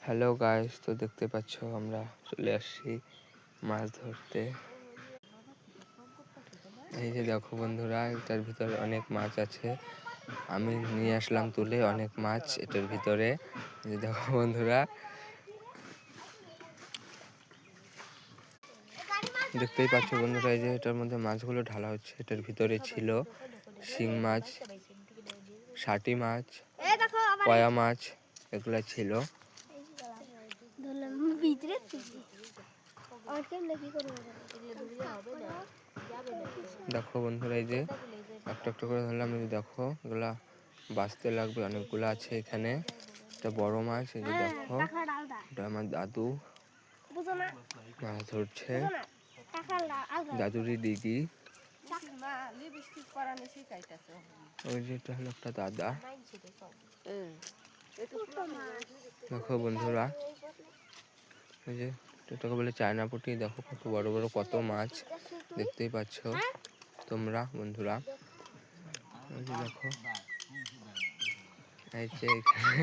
Hello guys, তো দেখতে পাচ্ছ আমরা চলে আসছি মাছ ধরতে। এই যে দেখো বন্ধুরা, এটার ভিতরে অনেক মাছ আছে। আমি নিয়ে আসলাম তুলে অনেক মাছ এটার ভিতরে। এই যে দেখো বন্ধুরা, দেখতেই পাচ্ছ বন্ধুরা, এই যে এটার মধ্যে মাছগুলো ঢালা হচ্ছে। এটার ভিতরে ছিল শিং মাছ, ষাটি মাছ, পয়া মাছ, এগুলা ছিল। দেখো বন্ধুরা, এই যে একটা একটা করে ধরলাম। এই যে দেখো, এগুলা বাঁচতে লাগবে, অনেকগুলো আছে এখানে। এটা বড় মাছ। এই যে দেখো, এটা আমার দাদু মাছ ধরছে, দাদুরি দিদি। ওই যে এটা হলো একটা দাদা। দেখো বন্ধুরা, এই যে এটাকে বলে চায়না পুঁটি। দেখো কত বড় বড় কত মাছ, দেখতেই পাচ্ছ তোমরা বন্ধুরা। এই যে দেখো, এই যে এখানে